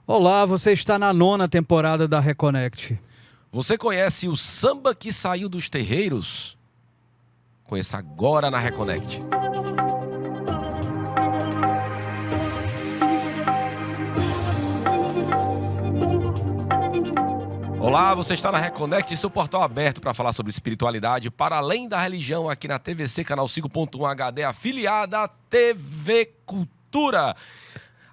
Olá, você está na 9ª temporada da Reconnect. Você conhece o samba que saiu dos terreiros? Conheça agora na Reconnect. Olá, você está na Reconnect, seu portal aberto para falar sobre espiritualidade para além da religião aqui na TVC, canal 5.1 HD, afiliada à TV Cultura.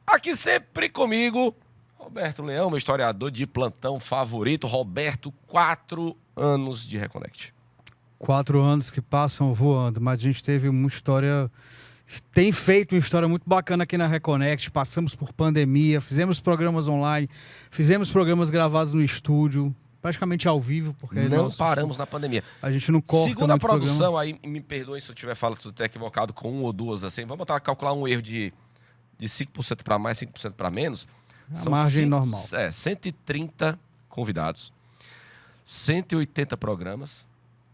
Aqui sempre comigo, Roberto Leão, meu historiador de plantão favorito. Roberto, 4 anos de Reconnect. 4 anos que passam voando, mas a gente teve uma história... Tem feito uma história muito bacana aqui na Reconnect. Passamos por pandemia, fizemos programas online, fizemos programas gravados no estúdio, praticamente ao vivo, porque não paramos na pandemia. A gente não corta. Segundo a produção, aí me perdoem se eu estiver falando, se eu estiver equivocado com 1 ou 2, assim, vamos calcular um erro de 5% para mais, 5% para menos. A margem normal. 130 convidados, 180 programas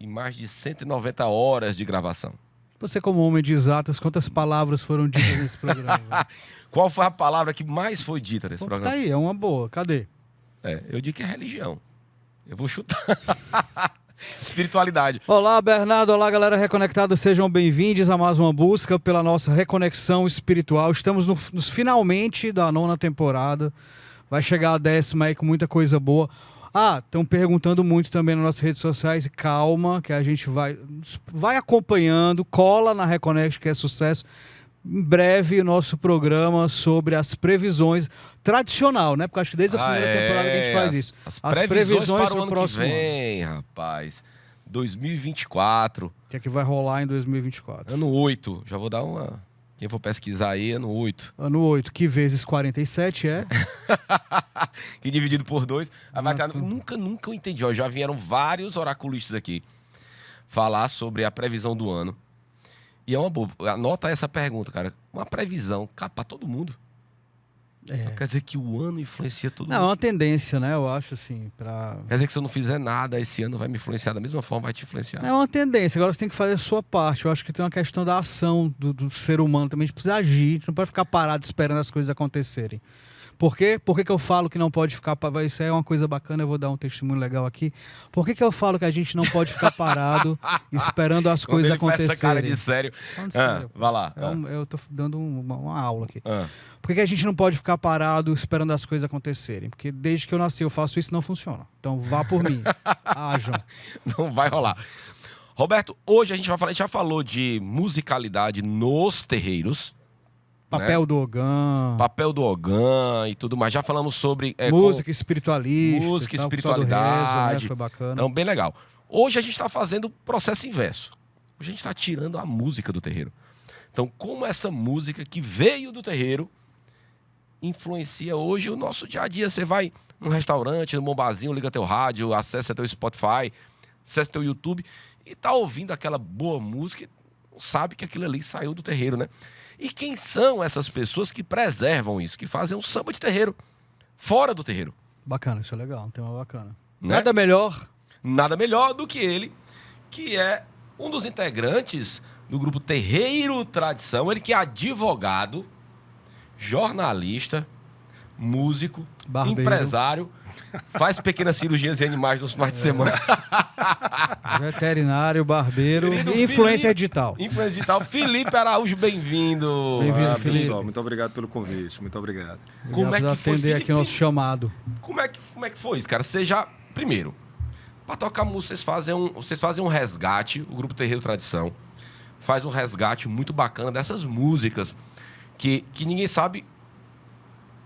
e mais de 190 horas de gravação. Você, como homem de exatas, quantas palavras foram ditas nesse programa? Qual foi a palavra que mais foi dita nesse programa? Tá aí, é uma boa. Cadê? Eu digo que é religião. Eu vou chutar. Espiritualidade. Olá, Bernardo. Olá, galera reconectada. Sejam bem-vindos a mais uma busca pela nossa reconexão espiritual. Estamos nos finalmente da 9ª temporada. Vai chegar a 10ª aí com muita coisa boa. Estão perguntando muito também nas nossas redes sociais. Calma, que a gente vai acompanhando. Cola na Reconnect, que é sucesso. Em breve, o nosso programa sobre as previsões tradicional, né? Porque acho que desde a primeira temporada que a gente faz isso. As previsões para o ano que vem, rapaz. 2024. O que é que vai rolar em 2024? Ano 8. Já vou dar uma... Quem for pesquisar aí, ano 8. Ano 8, que vezes 47 é? Que dividido por 2. Nunca eu entendi. Ó, já vieram vários oraculistas aqui falar sobre a previsão do ano. E é uma boa. Anota essa pergunta, cara. Uma previsão para todo mundo. Quer dizer que o ano influencia todo mundo. É uma tendência, né? Eu acho assim. Quer dizer que se eu não fizer nada, esse ano vai me influenciar da mesma forma, vai te influenciar. É uma tendência. Agora você tem que fazer a sua parte. Eu acho que tem uma questão da ação do ser humano também. A gente precisa agir. A gente não pode ficar parado esperando as coisas acontecerem. Por quê? Por que eu falo que não pode ficar... Isso aí é uma coisa bacana, eu vou dar um testemunho legal aqui. Por que eu falo que a gente não pode ficar parado esperando as coisas acontecerem? Essa cara de sério. Sério. Vai lá. Eu tô dando uma aula aqui. Por que a gente não pode ficar parado esperando as coisas acontecerem? Porque desde que eu nasci eu faço isso e não funciona. Então vá por mim. Ajam. Não vai rolar. Roberto, hoje a gente vai falar, a gente já falou de musicalidade nos terreiros. Papel do Ogã. Papel do Ogã e tudo mais. Já falamos sobre... música espiritualista. Música, espiritualidade. Rezo, né? Foi bacana. Então, bem legal. Hoje a gente está fazendo o processo inverso. Hoje a gente está tirando a música do terreiro. Então, como essa música que veio do terreiro influencia hoje o nosso dia a dia. Você vai num restaurante, num bom barzinho, liga teu rádio, acessa teu Spotify, acessa teu YouTube e tá ouvindo aquela boa música e sabe que aquilo ali saiu do terreiro, né? E quem são essas pessoas que preservam isso, que fazem um samba de terreiro, fora do terreiro? Bacana, isso é legal, um tema bacana. Né? Nada melhor do que ele, que é um dos integrantes do grupo Terreiro Tradição, ele que é advogado, jornalista, músico, barbeiro, empresário, faz pequenas cirurgias em animais nos finais de semana. Veterinário, barbeiro e influência digital. Influência digital. Felipe Araújo, bem-vindo. Bem-vindo, Felipe. Pessoal, muito obrigado pelo convite, muito obrigado. Como é que foi, atender aqui o nosso chamado. Como é que foi isso, cara? Você já, primeiro, para tocar música, vocês fazem um resgate, o grupo Terreiro Tradição faz um resgate muito bacana dessas músicas que ninguém sabe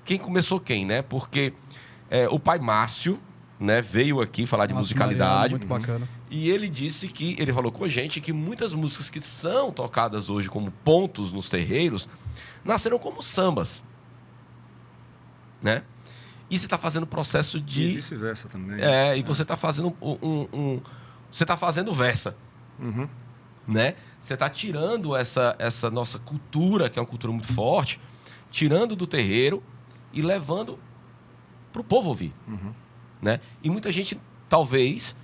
quem começou quem, né? Porque o pai Márcio, né, veio aqui falar de musicalidade. Muito bacana. E ele disse que, ele falou com a gente que muitas músicas que são tocadas hoje como pontos nos terreiros nasceram como sambas, né? E você está fazendo processo de... E vice-versa também. E você está fazendo você está fazendo versa, né? Você está tirando essa nossa cultura, que é uma cultura muito forte, tirando do terreiro e levando para o povo ouvir, né? E muita gente, talvez,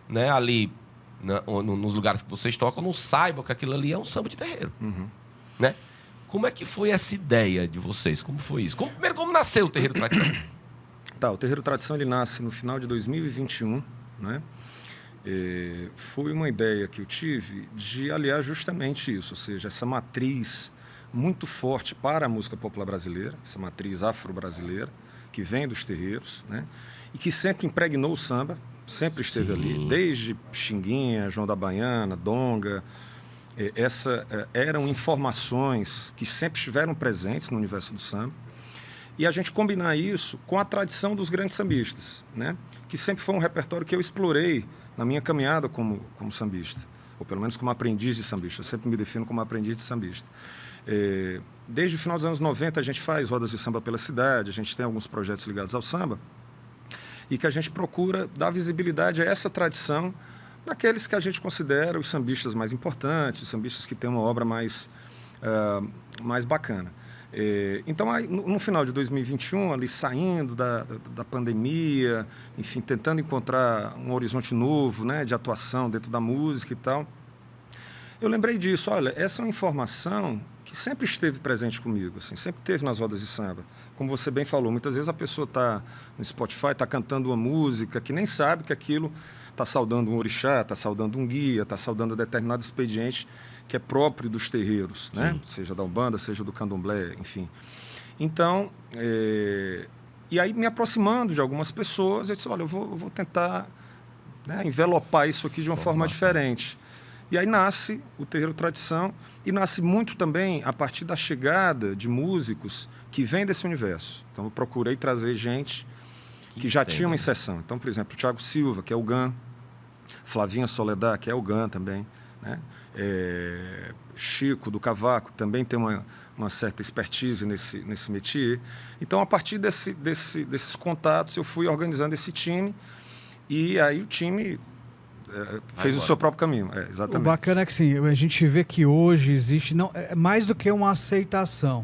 né, ali nos lugares que vocês tocam, não saibam que aquilo ali é um samba de terreiro, né? Como é que foi essa ideia de vocês? Como foi isso? Primeiro, como nasceu o Terreiro Tradição? Tá, o Terreiro Tradição ele nasce no final de 2021, né? Foi uma ideia que eu tive de aliar justamente isso, ou seja, essa matriz muito forte para a música popular brasileira, essa matriz afro-brasileira, que vem dos terreiros, né? E que sempre impregnou o samba, sempre esteve ali, desde Xinguinha, João da Baiana, Donga. Eram informações que sempre estiveram presentes no universo do samba. E a gente combinar isso com a tradição dos grandes sambistas, né? Que sempre foi um repertório que eu explorei na minha caminhada como sambista, ou pelo menos como aprendiz de sambista. Eu sempre me defino como aprendiz de sambista. Desde o final dos anos 90 a gente faz rodas de samba pela cidade, a gente tem alguns projetos ligados ao samba, e que a gente procura dar visibilidade a essa tradição daqueles que a gente considera os sambistas mais importantes, os sambistas que têm uma obra mais bacana. Então, aí, no final de 2021, ali saindo da pandemia, enfim, tentando encontrar um horizonte novo, né, de atuação dentro da música e tal, eu lembrei disso. Olha, essa é uma informação que sempre esteve presente comigo, assim, sempre teve nas rodas de samba. Como você bem falou, muitas vezes a pessoa está no Spotify, está cantando uma música que nem sabe que aquilo está saudando um orixá, está saudando um guia, está saudando determinado expediente que é próprio dos terreiros, né? Seja da Umbanda, seja do Candomblé, enfim. Então, e aí me aproximando de algumas pessoas, eu disse, olha, eu vou tentar, né, envelopar isso aqui de uma forma diferente. E aí nasce o Terreiro Tradição, e nasce muito também a partir da chegada de músicos que vêm desse universo. Então eu procurei trazer gente que já tinha uma inserção. Então, por exemplo, o Thiago Silva, que é o GAN, Flavinha Soledad, que é o GAN também, né? Chico do Cavaco também tem uma certa expertise nesse métier. Então, a partir desses contatos, eu fui organizando esse time, e aí o time fez o seu próprio caminho. Exatamente. O bacana é que sim, a gente vê que hoje existe, não, é mais do que uma aceitação.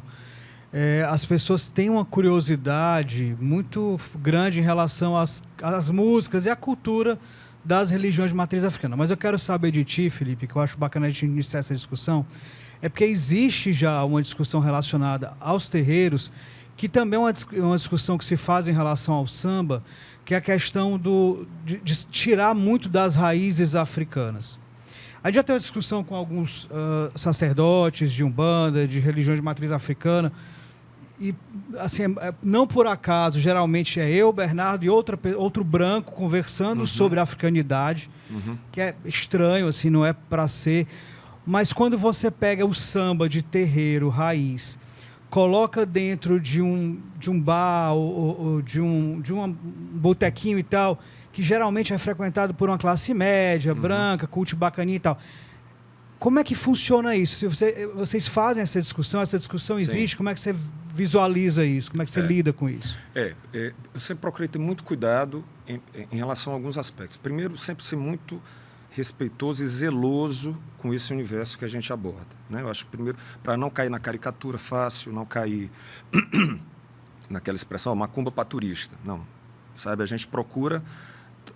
As pessoas têm uma curiosidade muito grande em relação às músicas e à cultura das religiões de matriz africana. Mas eu quero saber de ti, Felipe, que eu acho bacana a gente iniciar essa discussão, porque existe já uma discussão relacionada aos terreiros, que também é uma discussão que se faz em relação ao samba, que é a questão de tirar muito das raízes africanas. A gente já teve uma discussão com alguns sacerdotes de Umbanda, de religiões de matriz africana, e assim, não por acaso, geralmente é eu, Bernardo e outro branco conversando sobre a africanidade, que é estranho, assim, não é para ser. Mas quando você pega o samba de terreiro, raiz, coloca dentro de um bar ou de um botequinho e tal, que geralmente é frequentado por uma classe média, branca, culto bacaninha e tal. Como é que funciona isso? Se vocês fazem essa discussão existe, como é que você visualiza isso? Como é que você lida com isso? Eu sempre procurei ter muito cuidado em relação a alguns aspectos. Primeiro, sempre ser muito respeitoso e zeloso com esse universo que a gente aborda, né? Eu acho que, primeiro, para não cair na caricatura fácil, não cair naquela expressão, macumba para turista. Não, sabe? A gente procura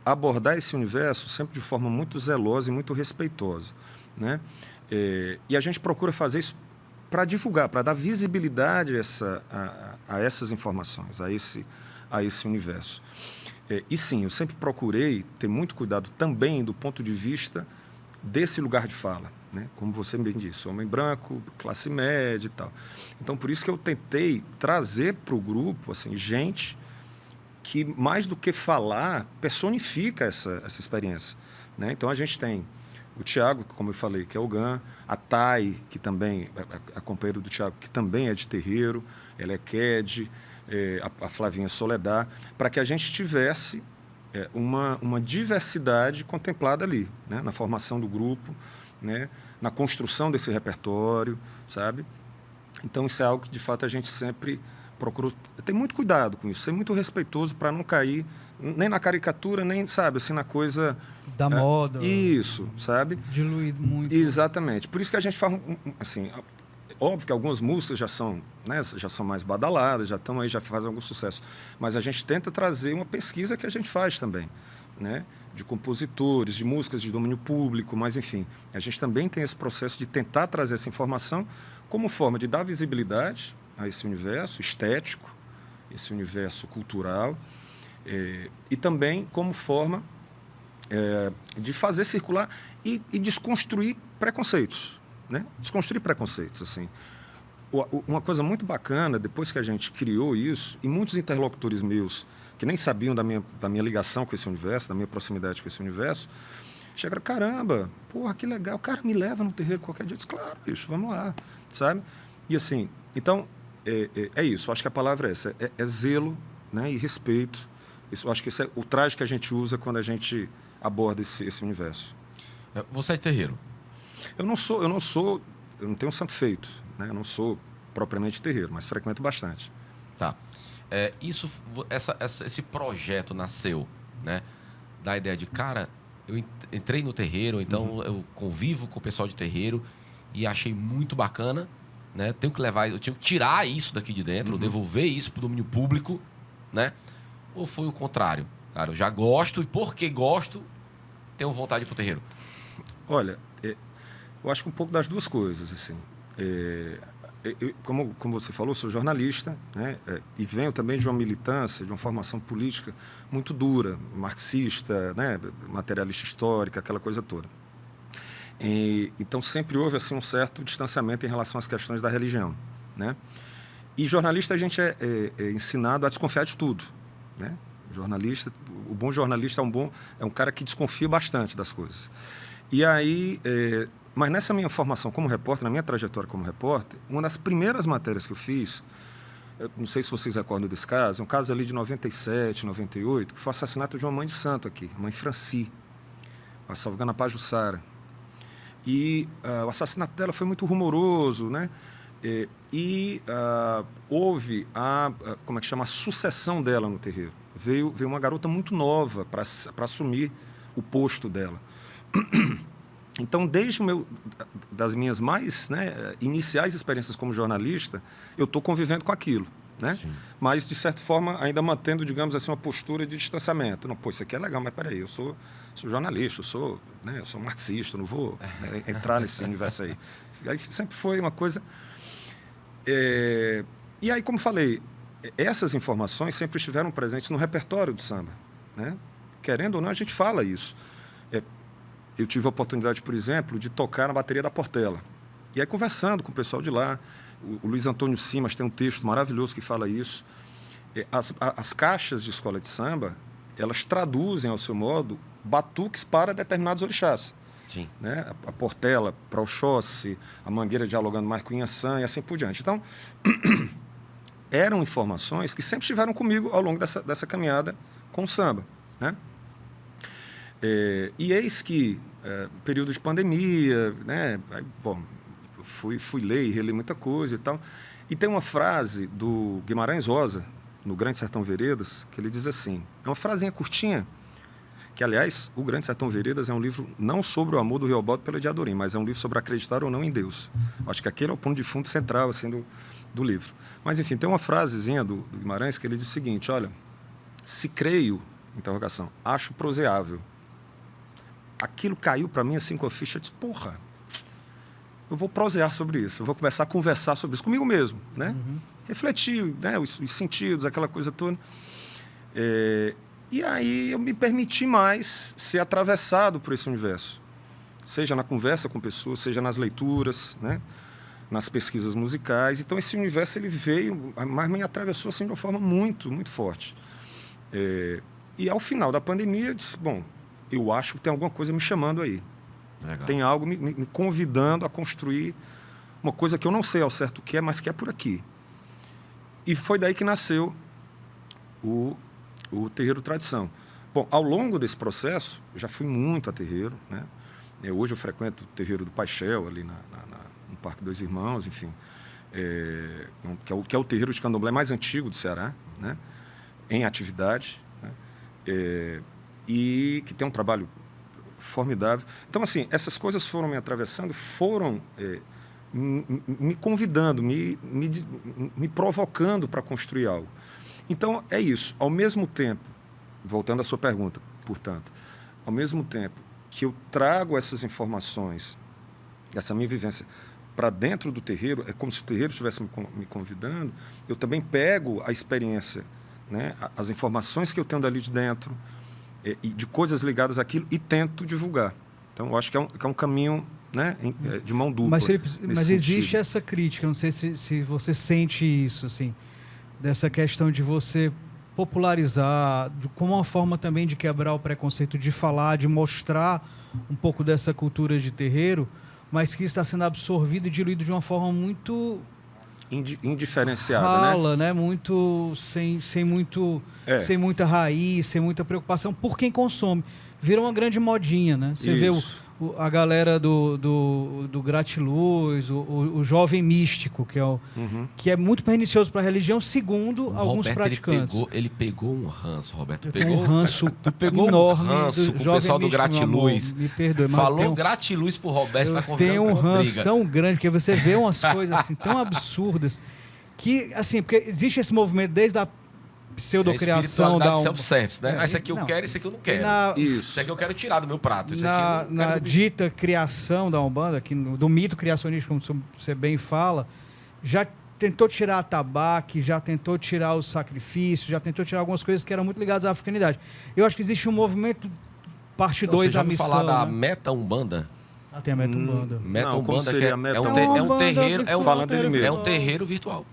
abordar esse universo sempre de forma muito zelosa e muito respeitosa, né? E a gente procura fazer isso para divulgar, para dar visibilidade a essas informações, a esse universo. E sim, eu sempre procurei ter muito cuidado também do ponto de vista desse lugar de fala, né? Como você bem disse, homem branco, classe média e tal. Então, por isso que eu tentei trazer para o grupo, assim, gente que, mais do que falar, personifica essa experiência, né? Então, a gente tem o Thiago, como eu falei, que é o GAN, a Thay, que também a companheira do Thiago, que também é de terreiro, ela é QED, a Flavinha Soledad, para que a gente tivesse uma diversidade contemplada ali, né? Na formação do grupo, né? Na construção desse repertório, sabe? Então, isso é algo que, de fato, a gente sempre procurou ter muito cuidado com isso, ser muito respeitoso para não cair nem na caricatura, nem, sabe, assim, na coisa da moda. Isso, sabe? Diluído muito. Exatamente. Por isso que a gente faz, assim, óbvio que algumas músicas já são, né, já são mais badaladas, já estão aí, já fazem algum sucesso. Mas a gente tenta trazer uma pesquisa que a gente faz também, né? De compositores, de músicas de domínio público, mas, enfim, a gente também tem esse processo de tentar trazer essa informação como forma de dar visibilidade a esse universo estético, esse universo cultural, E também como forma de fazer circular e desconstruir preconceitos, né? Desconstruir preconceitos, assim. Uma coisa muito bacana, depois que a gente criou isso, e muitos interlocutores meus, que nem sabiam da minha ligação com esse universo, da minha proximidade com esse universo, chegaram, caramba, porra, que legal, o cara me leva no terreiro qualquer dia. Eu disse, claro, bicho, vamos lá, sabe? E assim, então, é isso, eu acho que a palavra é essa, é zelo, né, e respeito. Isso, eu acho que esse é o traje que a gente usa quando a gente aborda esse universo. Você é de terreiro? Eu não tenho santo feito, né? Eu não sou propriamente terreiro, mas frequento bastante. Tá. Esse projeto nasceu, né, da ideia de, cara, eu entrei no terreiro, então eu convivo com o pessoal de terreiro e achei muito bacana, né? Eu tinha que tirar isso daqui de dentro, devolver isso para o domínio público, né? Ou foi o contrário? Cara, eu já gosto e porque gosto, tenho vontade de ir pro terreiro. Olha, eu acho que um pouco das duas coisas, assim. Como você falou, eu sou jornalista, né? E venho também de uma militância, de uma formação política muito dura, marxista, né? Materialista histórica, aquela coisa toda. Então sempre houve assim um certo distanciamento em relação às questões da religião, né? E jornalista a gente é ensinado a desconfiar de tudo, né? O bom jornalista é um cara que desconfia bastante das coisas. E aí, mas nessa minha formação como repórter, na minha trajetória como repórter, uma das primeiras matérias que eu fiz, eu não sei se vocês recordam desse caso, é um caso ali de 97, 98, que foi o assassinato de uma mãe de santo aqui, mãe Franci, a Salvana Pajussara. E o assassinato dela foi muito rumoroso, né? Houve como é que chama, a sucessão dela no terreiro. Veio uma garota muito nova para assumir o posto dela. Então, desde das minhas mais, né, iniciais experiências como jornalista, eu estou convivendo com aquilo, né? Mas, de certa forma, ainda mantendo, digamos assim, uma postura de distanciamento. Não, pô, isso aqui é legal, mas peraí, eu sou jornalista, eu sou marxista, não vou, né, entrar nesse universo aí. Aí sempre foi uma coisa... E aí, como falei, essas informações sempre estiveram presentes no repertório do samba, né? Querendo ou não, a gente fala isso. Eu tive a oportunidade, por exemplo, de tocar na bateria da Portela. E aí, conversando com o pessoal de lá, o Luiz Antônio Simas tem um texto maravilhoso que fala isso. As caixas de escola de samba, elas traduzem, ao seu modo, batuques para determinados orixás. Sim. Né? A Portela para Oxóssi, a Mangueira dialogando mais com Inhaçã e assim por diante. Então, eram informações que sempre estiveram comigo ao longo dessa caminhada com o samba, né? E eis que, período de pandemia, né? Aí, bom, fui ler e reler muita coisa e tal. E tem uma frase do Guimarães Rosa, no Grande Sertão Veredas, que ele diz assim, é uma frasinha curtinha, que, aliás, o Grande Sertão Veredas é um livro não sobre o amor do Riobaldo pela Diadorim, mas é um livro sobre acreditar ou não em Deus. Acho que aquele é o ponto de fundo central assim, do livro. Mas, enfim, tem uma frasezinha do Guimarães que ele diz o seguinte, olha, se creio, interrogação, acho proseável. Aquilo caiu para mim assim com a ficha, eu disse, porra, eu vou prosear sobre isso, eu vou começar a conversar sobre isso comigo mesmo, né? Refletir, né, os sentidos, aquela coisa toda. E aí eu me permiti mais ser atravessado por esse universo, seja na conversa com pessoas, seja nas leituras, né, nas pesquisas musicais. Então esse universo ele veio, mas me atravessou assim de uma forma muito, muito forte. E ao final da pandemia eu disse, bom, eu acho que tem alguma coisa me chamando aí. Legal. Tem algo me convidando a construir uma coisa que eu não sei ao certo o que é, mas que é por aqui. E foi daí que nasceu o Terreiro Tradição. Bom, ao longo desse processo, eu já fui muito a terreiro, né? Hoje eu frequento o terreiro do Paixel, ali no Parque Dois Irmãos, enfim, que é o terreiro de candomblé mais antigo do Ceará, né? Em atividade, né? E que tem um trabalho formidável. Então, assim, essas coisas foram me atravessando, foram me convidando, me provocando para construir algo. Então, é isso. Ao mesmo tempo, voltando à sua pergunta, portanto, ao mesmo tempo que eu trago essas informações, essa minha vivência, para dentro do terreiro, é como se o terreiro estivesse me convidando, eu também pego a experiência né, as informações que eu tenho dali de dentro, e de coisas ligadas àquilo, e tento divulgar. Então, eu acho que é um caminho, né, de mão dupla. Mas, Felipe, mas existe sentido. essa crítica, não sei se você sente isso, assim, dessa questão de você popularizar, como uma forma também de quebrar o preconceito, de falar, de mostrar um pouco dessa cultura de terreiro, mas que está sendo absorvido e diluído de uma forma muito indiferenciada, rala, né? Muito sem muita raiz, sem muita preocupação por quem consome. Vira uma grande modinha, né? Você vê a galera do Gratiluz, o jovem místico, que é muito pernicioso para a religião, segundo alguns Roberto, praticantes. Ele pegou um ranço, Roberto. Pegou um ranço pegou enorme um ranço do com o jovem pessoal do místico, meu amor. Gratiluz. Me perdoe, mas Falou Gratiluz pro Roberto, você tá eu tenho um convidando pra uma ranço briga. tão grande, que você vê umas coisas assim, tão absurdas, que, assim, porque existe esse movimento desde a pseudocriação da self-service, né? Isso aqui eu quero, isso aqui eu não quero. Isso aqui eu quero tirar do meu prato. Isso aqui eu não na quero dita criação da Umbanda, do mito criacionista, como você bem fala, já tentou tirar a tabaque, já tentou tirar os sacrifícios, já tentou tirar algumas coisas que eram muito ligadas à africanidade. Eu acho que existe um movimento, parte 2 da missão. Você já ouviu falar da né? Meta Umbanda? Tem a Meta Umbanda. Meta Como Umbanda, que seria é a Meta um Umbanda? terreiro, Falando dele mesmo. é um terreiro virtual.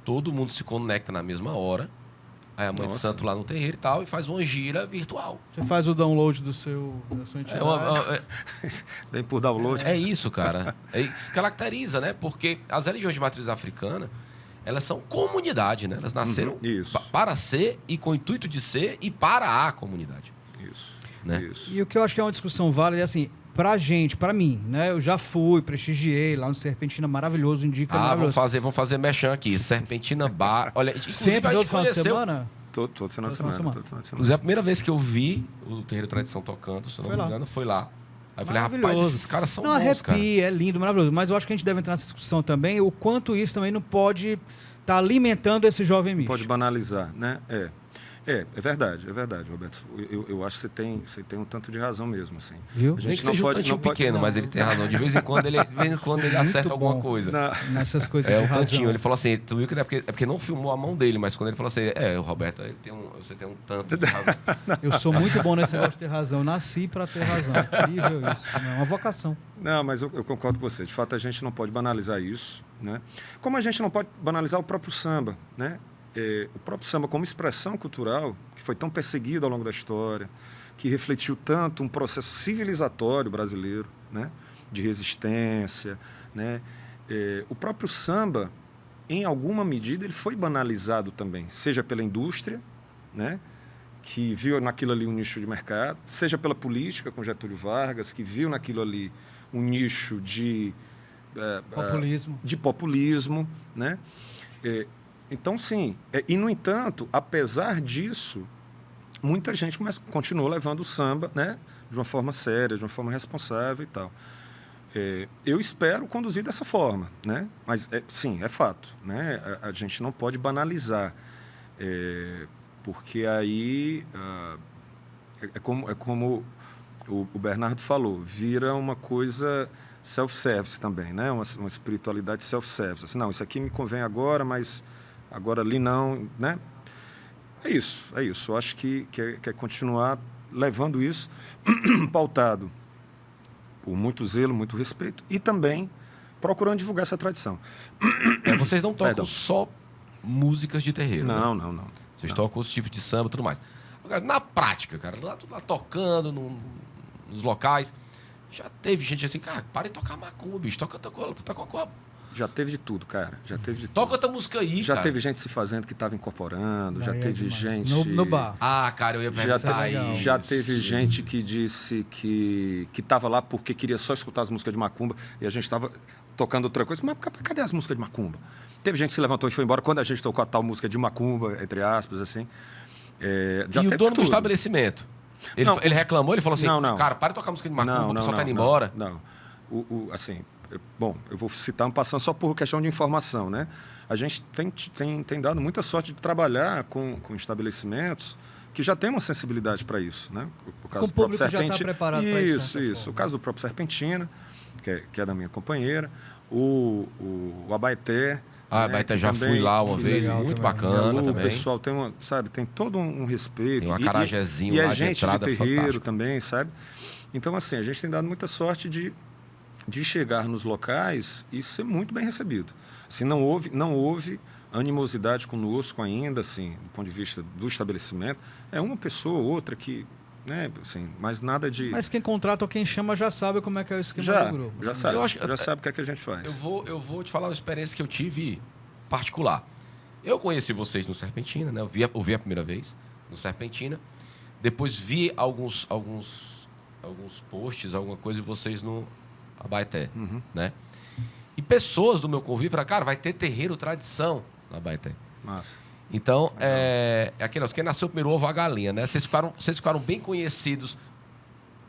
Todo mundo se conecta na mesma hora. Aí a mãe de santo lá no terreiro e tal, e faz uma gira virtual. Você faz o download da sua entidade. Vem por download. É isso, cara. Se caracteriza, né? Porque as religiões de matriz africana, elas são comunidade, né? Elas nasceram para ser e com o intuito de ser e para a comunidade. Isso. Né? Isso. E o que eu acho que é uma discussão válida é assim, pra gente, pra mim, né? Eu já fui, prestigiei lá no Serpentina, maravilhoso, indica maravilhoso. Vamos fazer merchan aqui. Serpentina Bar. Olha, sempre todo final de semana? Todo final de semana. Inclusive, a primeira vez que eu vi o Terreiro Tradição tocando, se eu não me engano, foi lá. Aí eu falei, rapaz, esses caras são bons, cara. É lindo, maravilhoso. Mas eu acho que a gente deve entrar nessa discussão também, o quanto isso também não pode estar alimentando esse jovem místico. Pode banalizar, né? É verdade, Roberto. Eu acho que você tem um tanto de razão mesmo, assim. Viu? Tem que ser um tantinho pequeno, mas ele tem razão. De vez em quando ele acerta alguma coisa. Nessas coisas de razão. Tantinho. Ele falou assim, tu viu que é porque não filmou a mão dele, mas quando ele falou assim, Roberto, você tem um tanto de razão. Eu sou muito bom nesse negócio de ter razão. Eu nasci para ter razão. É incrível isso. É uma vocação. Não, mas eu concordo com você. De fato, a gente não pode banalizar isso, né? Como a gente não pode banalizar o próprio samba, né? O próprio samba como expressão cultural, que foi tão perseguido ao longo da história, que refletiu tanto um processo civilizatório brasileiro, né, de resistência, né, o próprio samba, em alguma medida, ele foi banalizado também, seja pela indústria, né, que viu naquilo ali um nicho de mercado, seja pela política, com Getúlio Vargas, que viu naquilo ali um nicho de populismo, né? Então, sim. E, no entanto, apesar disso, muita gente continuou levando o samba, né, de uma forma séria, de uma forma responsável e tal. Eu espero conduzir dessa forma, né? Mas, sim, é fato, né? A gente não pode banalizar, porque aí é como o Bernardo falou, vira uma coisa self-service também, né? Uma espiritualidade self-service. Assim, não, isso aqui me convém agora, mas agora ali não, né? É isso. Eu acho que é continuar levando isso pautado por muito zelo, muito respeito e também procurando divulgar essa tradição. Vocês não tocam só músicas de terreiro, Não. Vocês tocam outros tipos de samba e tudo mais. Agora, na prática, cara, lá tocando nos locais, já teve gente assim, cara, para de tocar macumba, bicho, toca uma... Já teve de tudo, cara. Já teve de tudo. Toca outra música aí, Já cara. teve gente se fazendo que estava incorporando. Já teve gente... No bar. Cara, eu ia perguntar isso. Já teve gente que disse que estava lá porque queria só escutar as músicas de macumba e a gente estava tocando outra coisa. Mas cadê as músicas de macumba? Teve gente que se levantou e foi embora quando a gente tocou a tal música de macumba, entre aspas, assim. E o dono do estabelecimento? Ele reclamou, ele falou assim, cara, para de tocar música de macumba, o pessoal tá indo embora. Não. Assim... Bom, eu vou citar passando só por questão de informação, né? A gente tem dado muita sorte de trabalhar com estabelecimentos que já têm uma sensibilidade para isso, né? O caso do próprio Serpentina já está preparado para isso. Isso. O caso do próprio Serpentina, que é da minha companheira, o Abaeté, Ah, né, Abaeté que já também- fui lá uma que vez, legal muito também. bacana o também. pessoal tem tem todo um respeito. Tem um acarajézinho e lá é de gente de entrada terreiro fantástico. também, sabe? Então, assim, a gente tem dado muita sorte de chegar nos locais e ser muito bem recebido. Assim, não houve animosidade conosco ainda, assim, do ponto de vista do estabelecimento. É uma pessoa ou outra que, né, assim, mas nada de... Mas quem contrata ou quem chama já sabe como é que é o esquema já, do grupo. já sabe, Eu acho- já sabe o que é que a gente faz. Eu vou te falar uma experiência que eu tive particular. Eu conheci vocês no Serpentina, né? Eu vi a primeira vez no Serpentina. Depois vi alguns posts, alguma coisa de vocês no Abaeté, Uhum. né? E pessoas do meu convívio falaram, cara, vai ter terreiro tradição no Abaeté. Massa. Então, é aquele negócio, quem nasceu primeiro ovo a galinha, né? Vocês ficaram bem conhecidos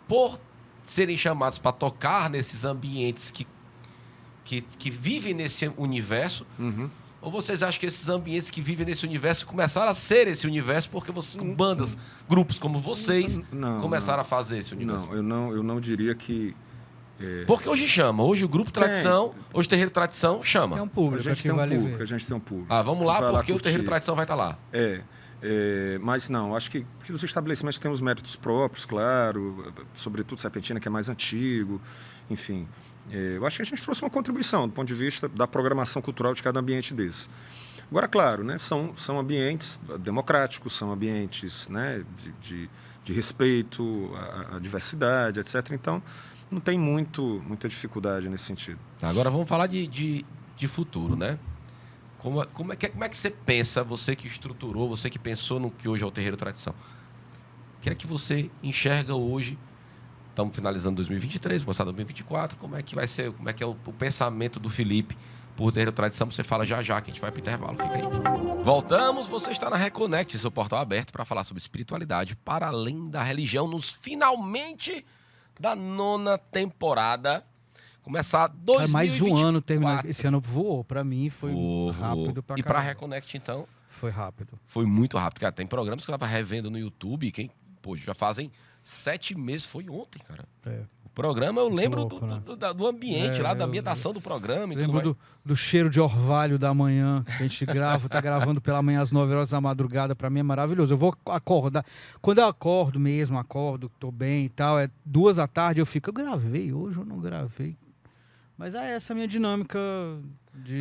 por serem chamados para tocar nesses ambientes que vivem nesse universo. Uhum. Ou vocês acham que esses ambientes que vivem nesse universo começaram a ser esse universo porque bandas, grupos como vocês Não, começaram a fazer esse universo? Não, eu não diria que... Porque hoje chama, hoje o grupo Tradição, hoje o Terreiro Tradição chama. É um A público, gente aqui tem um vale público, ver. a gente tem um público. Ah, vamos lá, que vai porque o curtir. Terreiro Tradição vai estar lá. Mas não, acho que os estabelecimentos têm os méritos próprios, claro, sobretudo Serpentina, que é mais antigo, enfim. Eu acho que a gente trouxe uma contribuição do ponto de vista da programação cultural de cada ambiente desse. Agora, claro, né, são ambientes democráticos, são ambientes, né, de respeito à diversidade, etc. Então, não tem muita dificuldade nesse sentido. Tá, agora vamos falar de futuro, né? Como é que você pensa, você que estruturou, você que pensou no que hoje é o Terreiro Tradição? O que é que você enxerga hoje? Estamos finalizando 2023, começando 2024. Como é que vai ser? Como é que é o pensamento do Felipe por Terreiro Tradição? Você fala já, que a gente vai para o intervalo. Fica aí. Voltamos, você está na Reconnect, seu portal aberto para falar sobre espiritualidade para além da religião, nos finalmente da 9ª temporada. Começar 2024. Mais um ano terminando. Esse ano voou. Pra mim foi rápido pra E para caramba. Reconnect, então, Foi rápido. foi muito rápido. Cara, tem programas que eu tava revendo no YouTube, já fazem 7 meses, foi ontem, cara. É. O programa, eu lembro louco, né? do ambiente lá, da eu ambientação do programa e tudo Lembro mais. do cheiro de orvalho da manhã, que a gente tá gravando pela manhã às 9 horas da madrugada, pra mim é maravilhoso. Eu vou acordar, quando eu acordo, tô bem e tal, 2 da tarde eu fico, eu gravei hoje ou não gravei? Mas é essa a minha dinâmica de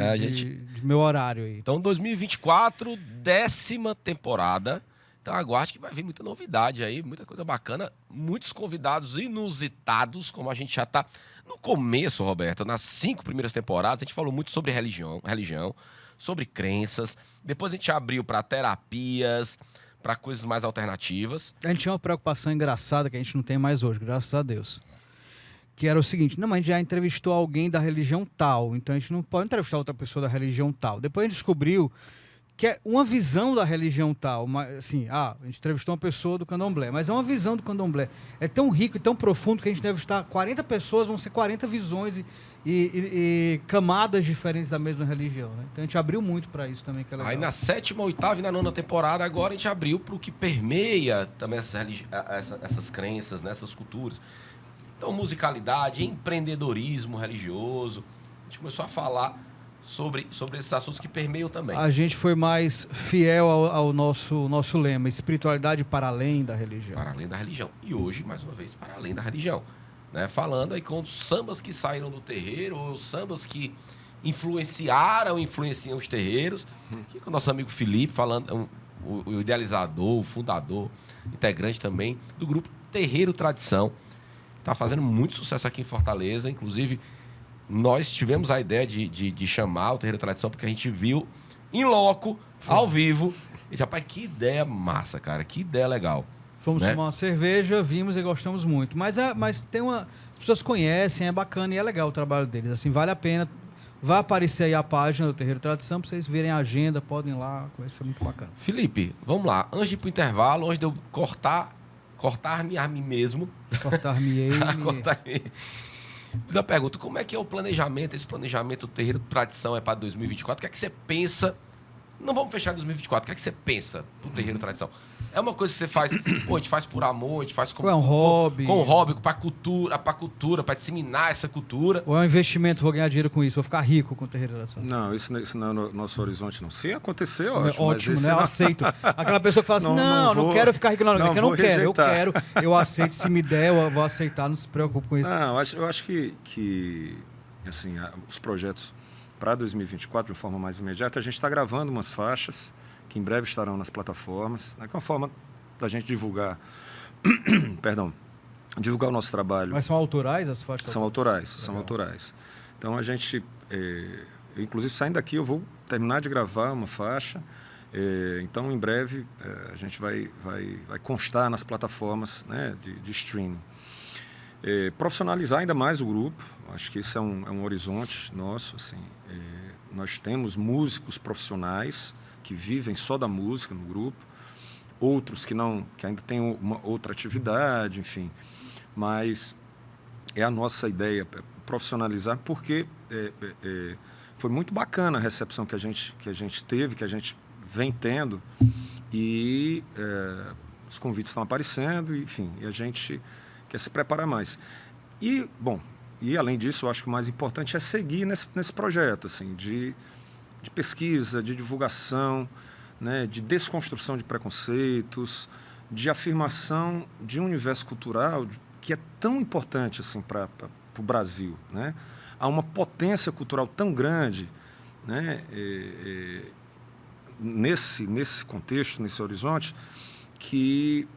meu horário aí. Então, 2024, 10ª temporada. Então, aguarde que vai vir muita novidade aí, muita coisa bacana. Muitos convidados inusitados, como a gente já tá no começo, Roberto. Nas 5 primeiras temporadas, a gente falou muito sobre religião, sobre crenças. Depois a gente abriu para terapias, para coisas mais alternativas. A gente tinha uma preocupação engraçada que a gente não tem mais hoje, graças a Deus. Que era o seguinte, não, mas a gente já entrevistou alguém da religião tal, então a gente não pode entrevistar outra pessoa da religião tal. Depois a gente descobriu que é uma visão da religião tal, mas, assim, a gente entrevistou uma pessoa do candomblé, mas é uma visão do candomblé. É tão rico e tão profundo que a gente deve estar 40 pessoas, vão ser 40 visões e camadas diferentes da mesma religião, né? Então a gente abriu muito para isso também, que é legal. Aí na 7ª, 8ª e na 9ª temporada, agora a gente abriu para o que permeia também essas crenças, né, essas culturas. Então, musicalidade, empreendedorismo religioso. A gente começou a falar sobre esses assuntos que permeiam também. A gente foi mais fiel ao nosso lema, espiritualidade para além da religião. Para além da religião. E hoje, mais uma vez, para além da religião. Né? Falando aí com os sambas que saíram do terreiro, ou os sambas que influenciam os terreiros. Aqui com o nosso amigo Felipe, falando, o idealizador, o fundador, integrante também do grupo Terreiro Tradição. Está fazendo muito sucesso aqui em Fortaleza. Inclusive, nós tivemos a ideia de chamar o Terreiro Tradição, porque a gente viu em loco, ao vivo. E, rapaz, que ideia massa, cara. Que ideia legal. Fomos né? tomar uma cerveja, vimos e gostamos muito. Mas tem as pessoas conhecem, é bacana e é legal o trabalho deles. Assim, vale a pena. Vai aparecer aí a página do Terreiro Tradição para vocês verem a agenda, podem ir lá, vai ser muito bacana. Felipe, vamos lá. Antes de ir pro intervalo, antes de eu cortar-me a mim mesmo. Cortar-me-ei. Fiz a pergunta, como é que é o planejamento, esse planejamento do Terreiro Tradição é para 2024? O que é que você pensa Não vamos fechar em 2024. O que é que você pensa pro terreiro tradição? É uma coisa que você faz, pô, a gente faz por amor, a gente faz Ou é um hobby? Com hobby, pra cultura, pra disseminar essa cultura. Ou é um investimento, vou ganhar dinheiro com isso, vou ficar rico com o terreiro da tradição? Não, isso não é no nosso horizonte, não. Se acontecer, É ótimo. ótimo, mas né? Eu aceito. Aquela pessoa que fala assim, não quero ficar rico. Não, eu não quero, eu quero. Eu aceito, se me der, eu vou aceitar, não se preocupe com isso. Não, eu acho que assim, os projetos para 2024, de forma mais imediata, a gente está gravando umas faixas que em breve estarão nas plataformas, né, que é uma forma da gente divulgar, perdão, divulgar o nosso trabalho. Mas são autorais as faixas? São autorais. Então a gente, inclusive saindo daqui, eu vou terminar de gravar uma faixa. Então em breve a gente vai constar nas plataformas, né, de streaming. Profissionalizar ainda mais o grupo, acho que esse é um horizonte nosso. Assim, nós temos músicos profissionais que vivem só da música no grupo, outros que ainda têm uma outra atividade, enfim. Mas é a nossa ideia profissionalizar, porque foi muito bacana a recepção que a gente teve, que a gente vem tendo, e os convites estão aparecendo, enfim, e a gente quer se preparar mais. E, bom, além disso, eu acho que o mais importante é seguir nesse projeto, assim, de pesquisa, de divulgação, né, de desconstrução de preconceitos, de afirmação de um universo cultural que é tão importante assim, para o Brasil. Né? Há uma potência cultural tão grande, né, nesse contexto, nesse horizonte, que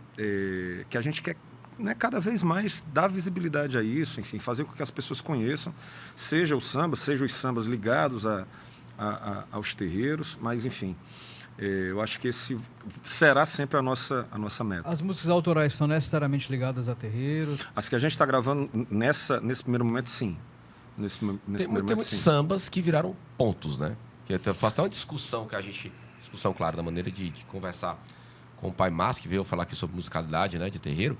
a gente quer, né, cada vez mais dar visibilidade a isso, enfim, fazer com que as pessoas conheçam, seja o samba, seja os sambas ligados aos terreiros, mas enfim, eu acho que esse será sempre a nossa meta. As músicas autorais são necessariamente ligadas a terreiros? As que a gente está gravando nesse primeiro momento, sim. Tem muitos sambas que viraram pontos, né? Que faço uma discussão claro, da maneira de conversar com o Pai Márcio, que veio falar aqui sobre musicalidade, né, de terreiro.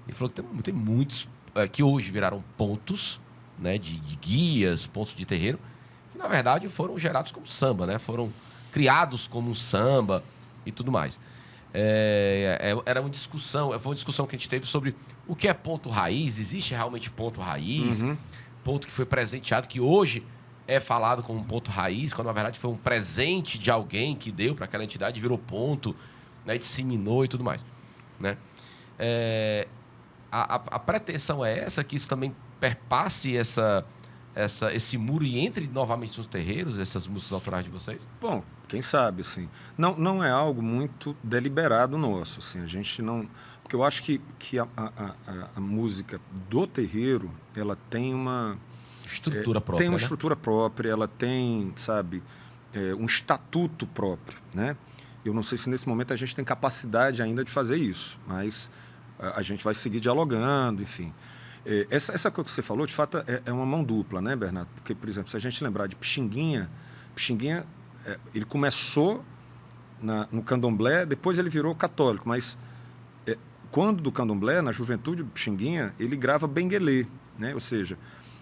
Ele falou que tem muitos que hoje viraram pontos, né, de guias, pontos de terreiro, que na verdade foram gerados como samba, né? Foram criados como um samba e tudo mais. Era uma discussão, foi uma discussão que a gente teve sobre o que é ponto raiz, existe realmente ponto raiz, ponto que foi presenteado, que hoje é falado como um ponto raiz, quando na verdade foi um presente de alguém que deu para aquela entidade, virou ponto, né, disseminou e tudo mais, né? A pretensão é essa, que isso também perpasse esse muro e entre novamente nos terreiros, essas músicas autorais de vocês? Bom, quem sabe, assim. Não é algo muito deliberado nosso, assim. A gente não... Porque eu acho que a música do terreiro, ela tem uma... estrutura própria, tem uma, né? Estrutura própria, ela tem, sabe, um estatuto próprio, né? Eu não sei se nesse momento a gente tem capacidade ainda de fazer isso, mas a gente vai seguir dialogando, enfim. Essa coisa que você falou, de fato, é uma mão dupla, né, Bernardo? Porque, por exemplo, se a gente lembrar de Pixinguinha, ele começou no candomblé, depois ele virou católico, mas quando do candomblé, na juventude do Pixinguinha, ele grava benguelê, né? Ou seja,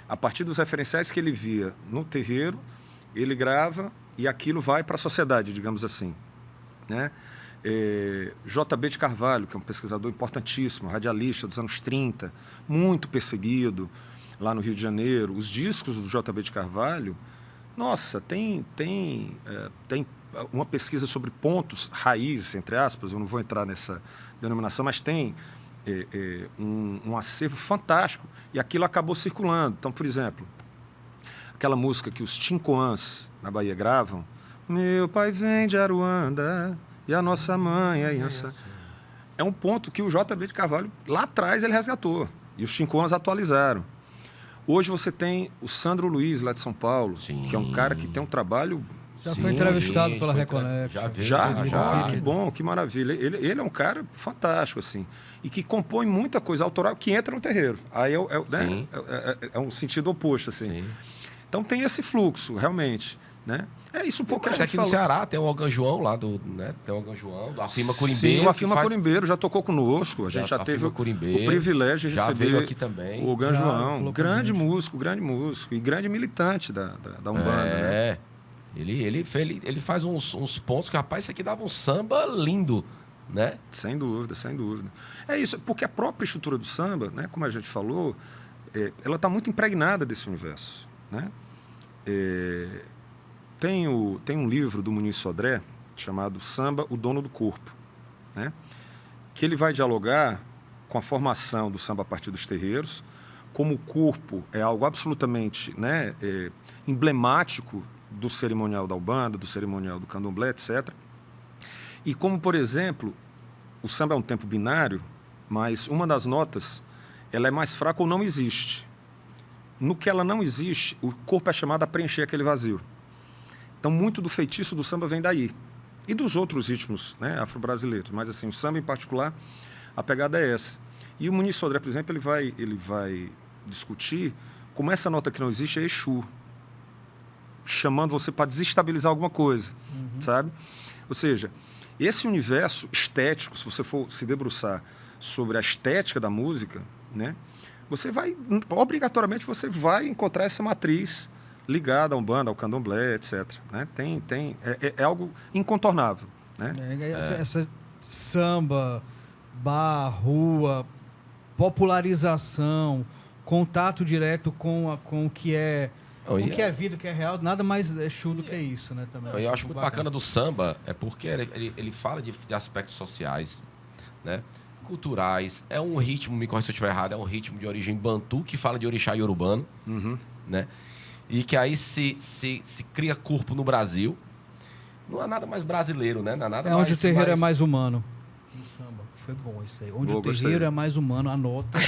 a partir dos referenciais que ele via no terreiro, ele grava e aquilo vai para a sociedade, digamos assim, né? J.B. de Carvalho, que é um pesquisador importantíssimo, radialista dos anos 30, muito perseguido lá no Rio de Janeiro. Os discos do J.B. de Carvalho, nossa, tem uma pesquisa sobre pontos raízes, entre aspas, eu não vou entrar nessa denominação, mas tem um acervo fantástico e aquilo acabou circulando. Então, por exemplo, aquela música que os Tincoãs na Bahia gravam, meu pai vem de Aruanda e a nossa mãe é Inhaçã. É um ponto que o J.B. de Carvalho, lá atrás, ele resgatou. E os Tincoãs atualizaram. Hoje você tem o Sandro Luiz, lá de São Paulo, que é um cara que tem um trabalho... Já foi entrevistado pela Reconect. Já. Que bom, que maravilha. Ele é um cara fantástico, assim. E que compõe muita coisa autoral que entra no terreiro. Aí é um sentido oposto, assim. Sim. Então tem esse fluxo, realmente, né? É isso um pouco que a gente aqui falou. No Ceará tem o Algan João lá né? Tem o Algan João, da Afirma Corimbeiro. Sim, o Afirma Corimbeiro já tocou conosco. A gente já teve o privilégio de receber veio aqui também. O Algan João. Grande músico e grande militante da Umbanda, né? Ele faz uns pontos que, rapaz, isso aqui dava um samba lindo, né? Sem dúvida, sem dúvida. É isso, porque a própria estrutura do samba, né, como a gente falou, ela está muito impregnada desse universo, né? Tem um livro do Muniz Sodré chamado Samba, o Dono do Corpo, né? Que ele vai dialogar com a formação do samba a partir dos terreiros, como o corpo é algo absolutamente, né, emblemático do cerimonial da Umbanda, do cerimonial do Candomblé, etc. E como, por exemplo, o samba é um tempo binário, mas uma das notas ela é mais fraca ou não existe. No que ela não existe, o corpo é chamado a preencher aquele vazio. Então, muito do feitiço do samba vem daí. E dos outros ritmos, né, afro-brasileiros. Mas, assim, o samba, em particular, a pegada é essa. E o Muniz Sodré, por exemplo, ele vai discutir como essa nota que não existe é Exu, chamando você para desestabilizar alguma coisa, sabe? Ou seja, esse universo estético, se você for se debruçar sobre a estética da música, né, você vai, obrigatoriamente, você vai encontrar essa matriz ligada a Umbanda, ao Candomblé, etc. Né? É algo incontornável. Né? Essa samba, bar, rua, popularização, contato direto com o que é o que é vida, o que é real, nada mais Exu do que isso, né? Também. Eu acho muito bacana do samba, é porque ele fala de aspectos sociais, né? Culturais. É um ritmo, me corrija se eu estiver errado, é um ritmo de origem bantu, que fala de orixá iorubano, né? E que aí se cria corpo no Brasil. Não há nada mais brasileiro, né? Não há nada onde o terreiro é mais humano. No samba. Foi bom isso aí. Onde o terreiro é mais humano, anota.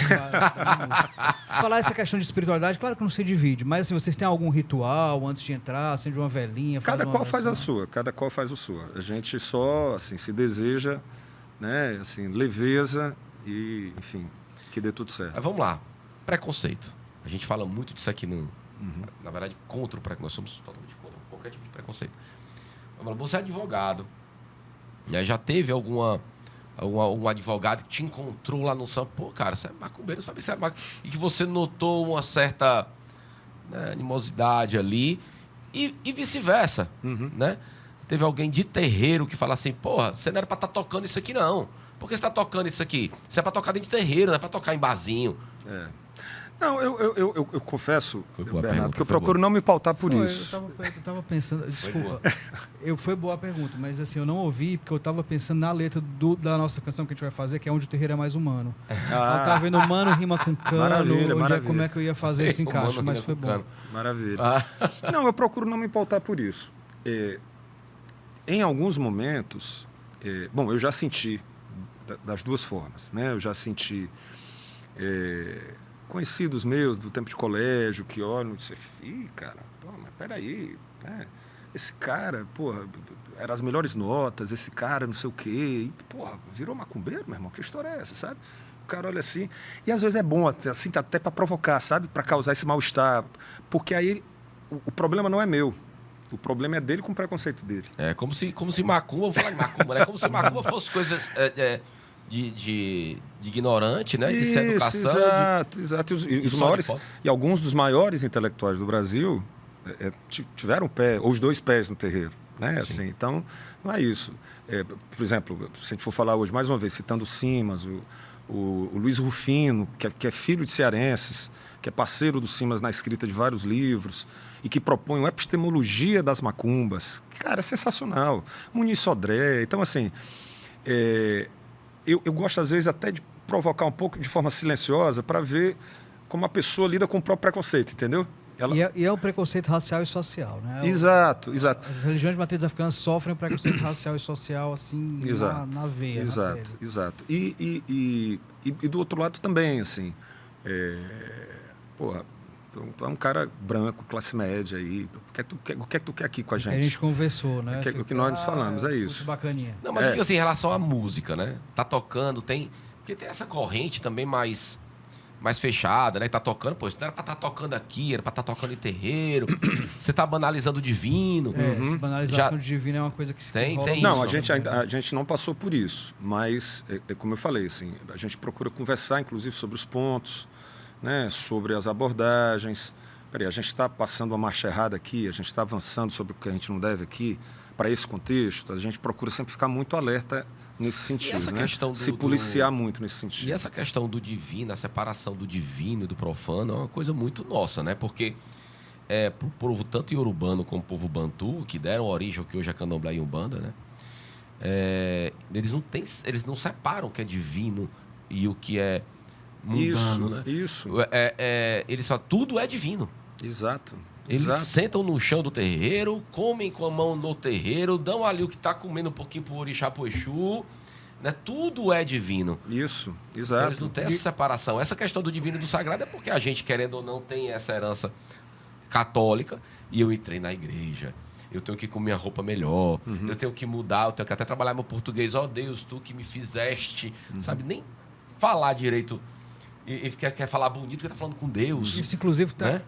Falar essa questão de espiritualidade, claro que não se divide, mas assim, vocês têm algum ritual antes de entrar, acende uma velhinha? Cada qual faz a sua, cada qual faz o sua. A gente só, assim, se deseja, né, assim, leveza e, enfim, que dê tudo certo. Mas vamos lá. Preconceito. A gente fala muito disso aqui na verdade, contra o preconceito. Nós somos totalmente contra qualquer tipo de preconceito. Você é advogado, né? Já teve algum advogado que te encontrou lá no samba, pô, cara, você é macumbeiro, sabe? Você é macumbeiro. E que você notou uma certa, né, animosidade ali e vice-versa, né? Teve alguém de terreiro que fala assim, porra, você não era pra estar tocando isso aqui, não. Por que você tá tocando isso aqui? Isso é pra tocar dentro de terreiro, não é pra tocar em barzinho. Não, eu confesso, Bernardo, que eu procuro boa. não me pautar por isso. Eu tava pensando, desculpa, foi boa a pergunta, mas assim, eu não ouvi porque eu tava pensando na letra da nossa canção que a gente vai fazer, que é Onde o Terreiro é Mais Humano. Eu tava vendo mano rima com cano, maravilha. Como é que eu ia fazer esse encaixe, mas foi bom. Cano. Maravilha. Não, eu procuro não me pautar por isso. Em alguns momentos, bom, eu já senti das duas formas, né? Eu já senti conhecidos meus do tempo de colégio que olham e dizem, cara, pô, mas peraí, né? Esse cara, porra, eram as melhores notas, esse cara não sei o quê, e, porra, virou macumbeiro, meu irmão, que história é essa, sabe? O cara olha assim, e às vezes é bom, assim, até para provocar, sabe? Para causar esse mal-estar, porque aí o problema não é meu, o problema é dele com o preconceito dele. É como se macumba, vou falar de macumba, né? Como se macumba fosse coisas... De ignorante, né? De sem educação. Exato. E alguns dos maiores intelectuais do Brasil tiveram o pé, ou os dois pés no terreiro, né? Assim, então, não é isso. Por exemplo, se a gente for falar hoje, mais uma vez, citando o Simas, o Luiz Rufino, que é filho de cearenses, que é parceiro do Simas na escrita de vários livros, e que propõe uma epistemologia das macumbas. Cara, é sensacional. Muniz Sodré. Então, assim... Eu gosto, às vezes, até de provocar um pouco de forma silenciosa para ver como a pessoa lida com o próprio preconceito, entendeu? E é o preconceito racial e social, né? Exato. As religiões de matriz africanas sofrem preconceito racial e social, assim, na veia. Exato. E do outro lado também, assim, porra, tu é um cara branco, classe média aí, o que é que tu quer aqui com a gente? A gente conversou, né? O que nós nos falamos, é isso. Bacaninha. Não, mas assim, em relação à música, né? Tá tocando, porque tem essa corrente também mais fechada, né? Tá tocando, pô, isso não era pra estar tocando aqui, era pra estar tocando em terreiro. Você tá banalizando o divino. Essa banalização de divino é uma coisa que se tem Não, isso, a gente não passou por isso, mas, como eu falei, assim, a gente procura conversar, inclusive, sobre os pontos, né, sobre as abordagens, peraí, a gente está passando uma marcha errada aqui, a gente está avançando sobre o que a gente não deve aqui, para esse contexto, a gente procura sempre ficar muito alerta nesse sentido, essa né? questão Se policiar muito nesse sentido. E essa questão do divino, a separação do divino e do profano é uma coisa muito nossa, né? Porque para o povo, tanto iorubano como o povo bantu, que deram origem ao que hoje é candomblé e umbanda, né? Eles não separam o que é divino e o que é mundano, né? Isso. Eles falam, tudo é divino. Exato. Eles Exato. sentam no chão do terreiro, comem com a mão no terreiro, dão ali o que está comendo um pouquinho pro orixá, pro Exu, né? Tudo é divino. Isso, Então, exato. eles não têm essa separação. Essa questão do divino e do sagrado é porque a gente, querendo ou não, tem essa herança católica e eu entrei na igreja. Eu tenho que comer a roupa melhor, eu tenho que mudar, eu tenho que até trabalhar meu português. Ó Deus, tu que me fizeste, sabe? Nem falar direito. Ele quer falar bonito porque tá falando com Deus. Isso, inclusive, né?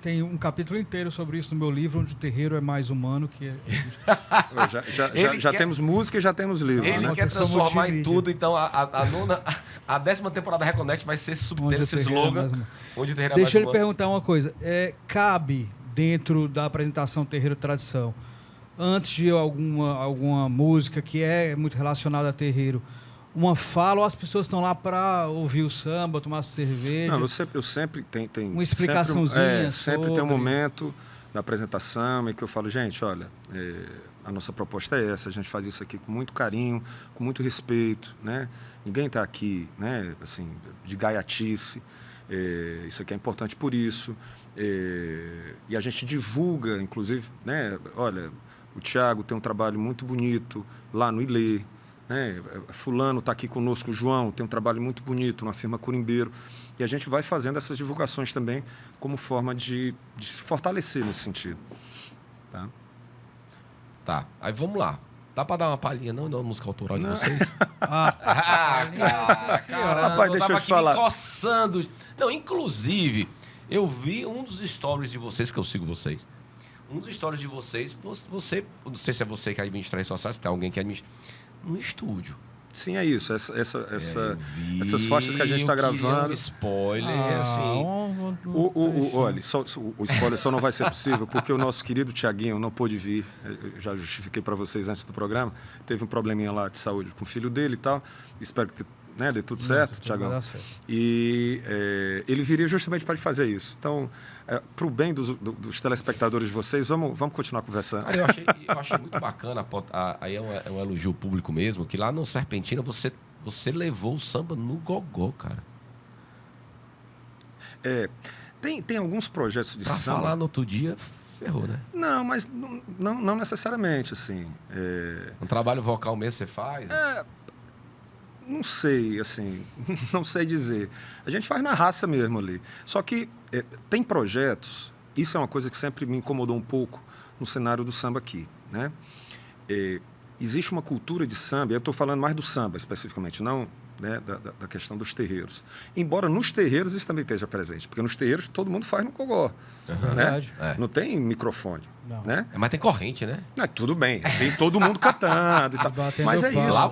tem um capítulo inteiro sobre isso no meu livro, onde o terreiro é mais humano que... Já temos música e já temos livro, Ele né? quer transformar em multimídia. tudo, então a 10ª temporada da Reconnect vai ser subter esse slogan, onde o terreiro é Deixa eu mais lhe perguntar uma coisa. Cabe dentro da apresentação Terreiro Tradição, antes de alguma música que é muito relacionada a terreiro, uma fala, ou as pessoas estão lá para ouvir o samba, tomar cerveja? Não, eu sempre tem uma explicaçãozinha sempre tem um sobre... momento da apresentação em que eu falo, gente, olha, a nossa proposta é essa, a gente faz isso aqui com muito carinho, com muito respeito, né? Ninguém está aqui, né, assim, de gaiatice, isso aqui é importante por isso, e a gente divulga, inclusive, né, olha, o Thiago tem um trabalho muito bonito lá no Ilê, né? Fulano está aqui conosco, o João tem um trabalho muito bonito na firma Curimbeiro, e a gente vai fazendo essas divulgações também como forma de se fortalecer nesse sentido. Tá, aí vamos lá. Dá pra dar uma palhinha, não, da música autoral de vocês? Caramba, Rapaz, deixa eu te falar. Me coçando. Não, inclusive, eu vi um dos stories de vocês, que eu sigo vocês. Um dos stories de vocês, você, não sei se é você que administra isso, se tem alguém que administra, no estúdio. Sim, é isso. Essas faixas que a gente está gravando. Um spoiler, assim. Olha, o spoiler só não vai ser possível porque o nosso querido Thiaguinho não pôde vir. Eu já justifiquei para vocês antes do programa. Teve um probleminha lá de saúde com o filho dele e tal. Espero que dê tudo certo, Thiagão. E ele viria justamente para fazer isso. Então, para o bem dos telespectadores de vocês, vamos continuar conversando. Cara, eu achei muito bacana, aí é um elogio público mesmo, que lá no Serpentina você levou o samba no gogó, cara. Tem alguns projetos de pra samba... falar no outro dia, ferrou, né? Não, mas não necessariamente, assim. Um trabalho vocal mesmo você faz? Não sei, assim, não sei dizer. A gente faz na raça mesmo ali. Só que tem projetos, isso é uma coisa que sempre me incomodou um pouco no cenário do samba aqui, né? Existe uma cultura de samba, eu estou falando mais do samba especificamente, não, né, da questão dos terreiros. Embora nos terreiros isso também esteja presente, porque nos terreiros todo mundo faz no cogó, né? Não tem microfone, né? Mas tem corrente, né? Tudo bem, tem todo mundo cantando e tal, mas é isso. Lá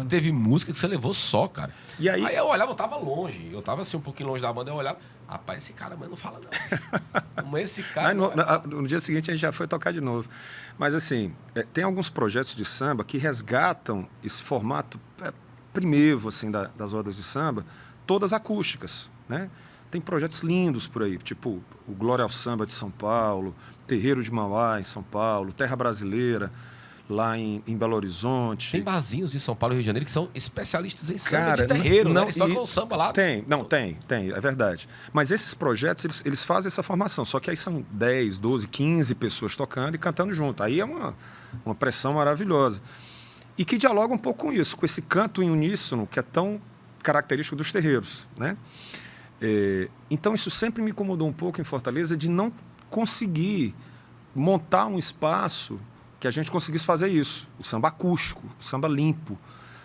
teve música que você levou só, cara. E aí eu olhava, eu tava longe, eu tava assim um pouquinho longe da banda, eu olhava, rapaz, esse cara, mas não fala não. Como esse cara... No dia seguinte a gente já foi tocar de novo. Mas assim, tem alguns projetos de samba que resgatam esse formato primeiro, assim, das rodas de samba, todas acústicas, né? Tem projetos lindos por aí, tipo o Glória ao Samba de São Paulo, Terreiro de Mauá em São Paulo, Terra Brasileira lá em Belo Horizonte. Tem barzinhos em São Paulo e Rio de Janeiro que são especialistas em samba de terreiro, né? Eles tocam samba lá. Tem, é verdade. Mas esses projetos, eles fazem essa formação, só que aí são 10, 12, 15 pessoas tocando e cantando junto. Aí é uma pressão maravilhosa. E que dialoga um pouco com isso, com esse canto em uníssono que é tão característico dos terreiros, né? Então isso sempre me incomodou um pouco em Fortaleza de não conseguir montar um espaço que a gente conseguisse fazer isso, o samba acústico, o samba limpo,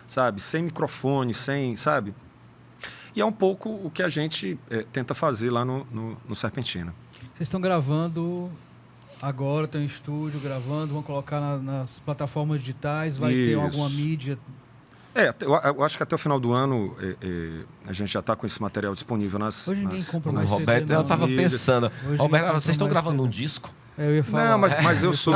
sabe, sem microfone, sabe? E é um pouco o que a gente tenta fazer lá no Serpentina. Vocês estão gravando agora, tem um estúdio gravando, vão colocar nas plataformas digitais, vai ter alguma mídia Eu acho que até o final do ano a gente já está com esse material disponível nas... Hoje ninguém compra O mais CD, Roberto, eu não. estava pensando, Hoje Roberto, ninguém vocês estão compra mais gravando um CD. disco? Eu ia falar. Não, mas eu sou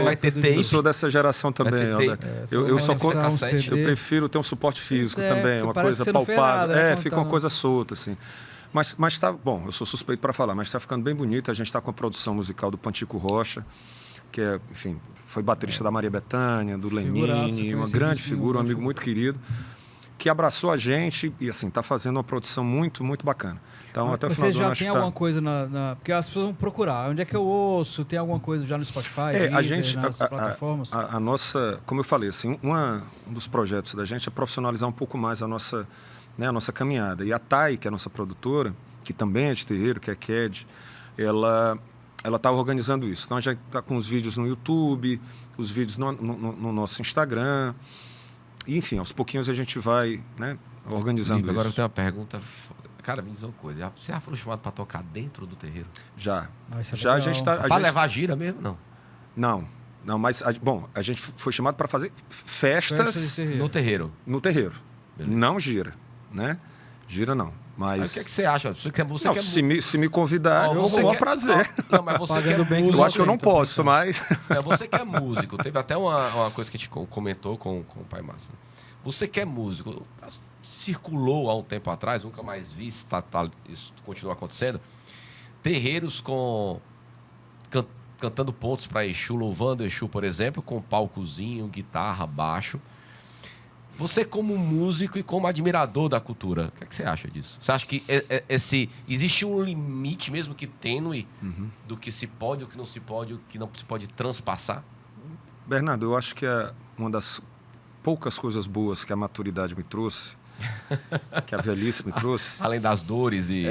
Vai ter tape? eu sou dessa geração também. Vai ter Helder. tape. Eu só lançar um cassete. eu CD. prefiro ter um suporte físico Pois é, também, porque uma parece coisa que você não fez palpável. nada, né, quando Fica tá uma no- coisa solta, assim. Mas tá bom, eu sou suspeito para falar, mas está ficando bem bonito. A gente está com a produção musical do Pantico Rocha, que enfim, foi baterista da Maria Bethânia, do Figuraça, Lenine, uma conheci grande isso, figura, um muito amigo bom. muito querido, que abraçou a gente e assim está fazendo uma produção muito, muito bacana. Então até o final Você do ano já acho tem que alguma coisa porque as pessoas vão procurar. Onde é que eu ouço? Tem alguma coisa já no Spotify? a Deezer, gente, nas plataformas? a nossa, como eu falei, assim, um dos projetos da gente é profissionalizar um pouco mais a nossa caminhada. E a Thay, que é a nossa produtora, que também é de terreiro, que é CAD, ela está organizando isso. Então a gente está com os vídeos no YouTube, os vídeos no nosso Instagram. E, enfim, aos pouquinhos a gente vai, né, organizando Felipe, agora eu isso. tenho uma pergunta. Cara, me diz uma coisa. Você já foi chamado para tocar dentro do terreiro? Já. Ah, isso é Já a legal. gente está... Para levar gira mesmo? Não. Não, mas, a gente foi chamado para fazer Festa festas de terreiro. No terreiro. no terreiro. Beleza. Não gira, né? Gira não. Mas Mas... o que, é que você acha? Você quer Não, quer se me convidarem, eu você vou quer- a prazer. Não, mas você Pagando quer bem que músico. Eu acho que eu não tô posso, mas... Você que é músico. Teve até uma coisa que a gente comentou com o Pai Massa. Você que é músico, circulou há um tempo atrás, nunca mais vi, isso continua acontecendo, terreiros cantando pontos para Exu, louvando Exu, por exemplo, com palcozinho, guitarra, baixo. Você como músico e como admirador da cultura, o que é que você acha disso? Você acha que existe um limite mesmo que tênue do que se pode, o que não se pode, o que não se pode transpassar? Bernardo, eu acho que uma das poucas coisas boas que a maturidade me trouxe, que a velhice me trouxe, Além das dores e...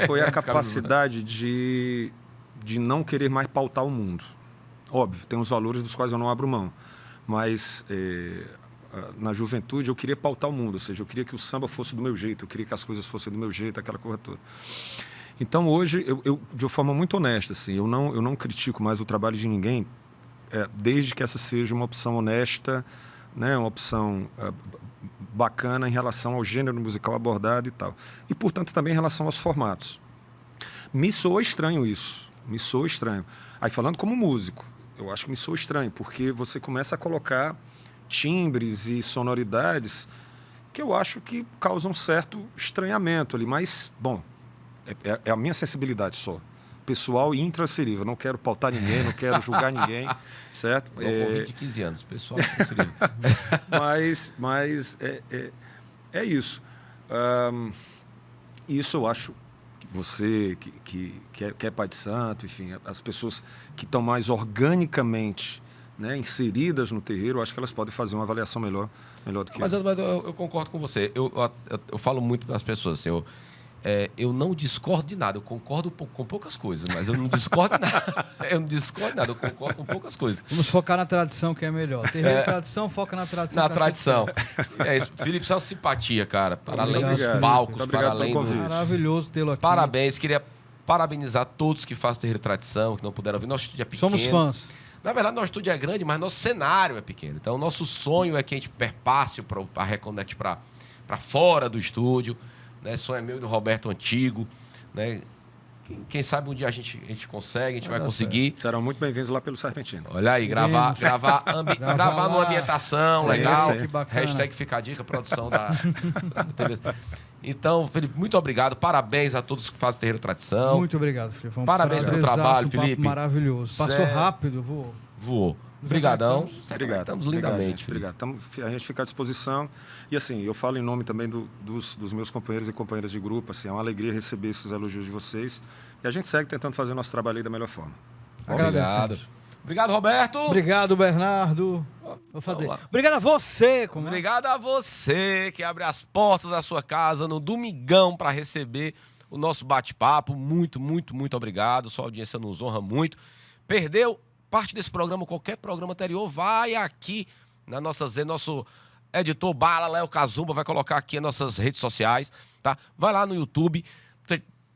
foi a capacidade de não querer mais pautar o mundo. Óbvio, tem uns valores dos quais eu não abro mão, mas na juventude eu queria pautar o mundo, ou seja, eu queria que o samba fosse do meu jeito, eu queria que as coisas fossem do meu jeito, aquela coisa toda. Então hoje, eu de uma forma muito honesta, assim, eu não critico mais o trabalho de ninguém, desde que essa seja uma opção honesta, né, uma opção bacana em relação ao gênero musical abordado e tal. E, portanto, também em relação aos formatos. Me soa estranho isso, me soa estranho. Aí, falando como músico, eu acho que me soa estranho, porque você começa a colocar timbres e sonoridades que eu acho que causam certo estranhamento ali, mas, bom, é a minha sensibilidade só. Pessoal e intransferível. Não quero pautar ninguém, não quero julgar ninguém, certo? É um convite de 15 anos, pessoal. Mas é isso. Isso eu acho que você, que é pai de santo, enfim, as pessoas que estão mais organicamente, né, inseridas no terreiro, eu acho que elas podem fazer uma avaliação melhor do que Mas eu concordo com você. Eu falo muito para as pessoas assim, eu não discordo de nada, eu concordo com poucas coisas, mas eu não discordo de nada. Eu não discordo de nada, eu concordo com poucas coisas. Vamos focar na tradição, que é melhor. Terreiro tradição, foca na tradição. Na que é tradição. É isso. Felipe, você é uma simpatia, cara. Para além Obrigado, dos Felipe. palcos, Muito para obrigado além pelo do... convite. Maravilhoso tê-lo aqui. Parabéns. Queria parabenizar todos que fazem terreiro tradição, que não puderam vir. Nosso estúdio é pequeno. Somos fãs. Na verdade, nosso estúdio é grande, mas nosso cenário é pequeno. Então, nosso sonho é que a gente perpasse a Reconnect para fora do estúdio. Né? Sonho é meu e do Roberto antigo. Né? Quem sabe um dia a gente consegue, a gente vai dar conseguir. Serão muito bem-vindos lá pelo Serpentino. Olha aí, gravar numa lá. ambientação Sim, legal. sim. Que bacana. Hashtag fica a dica, produção da TV. Então, Felipe, muito obrigado. Parabéns a todos que fazem terreiro tradição. Muito obrigado, Felipe. Foi um Parabéns pelo prazerzaço, trabalho, um papo Felipe. maravilhoso. Passou Sério. rápido, vou. Voou. Obrigadão. Obrigado. Estamos lindamente. Gente, obrigado. A gente fica à disposição. E assim, eu falo em nome também dos meus companheiros e companheiras de grupo. Assim, é uma alegria receber esses elogios de vocês. E a gente segue tentando fazer o nosso trabalho aí da melhor forma. Obrigado. Agradecemos. Obrigado, Roberto. Obrigado, Bernardo. Vou fazer. Vamos lá. Obrigado a você. Como é? Obrigado a você que abre as portas da sua casa no domingão para receber o nosso bate-papo. Muito, muito, muito obrigado. Sua audiência nos honra muito. Perdeu parte desse programa, qualquer programa anterior, vai aqui na nosso editor Bala, Léo Kazumba, vai colocar aqui as nossas redes sociais, tá? Vai lá no YouTube.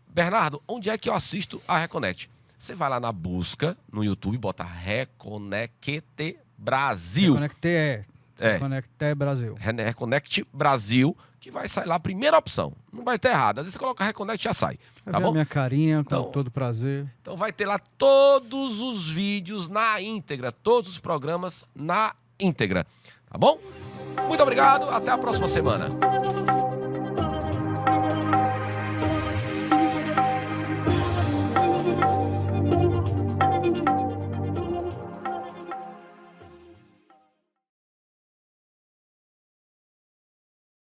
Bernardo, onde é que eu assisto a Reconnect? Você vai lá na busca no YouTube, bota Reconnect Brasil. Reconectei, Reconecte Brasil. Reconnect Brasil, que vai sair lá a primeira opção. Não vai ter errado. Às vezes você coloca Reconnect e já sai. Vai Tá ver bom? a minha carinha, com Então- todo prazer. Então vai ter lá todos os vídeos na íntegra, todos os programas na íntegra. Tá bom? Muito obrigado, até a próxima semana.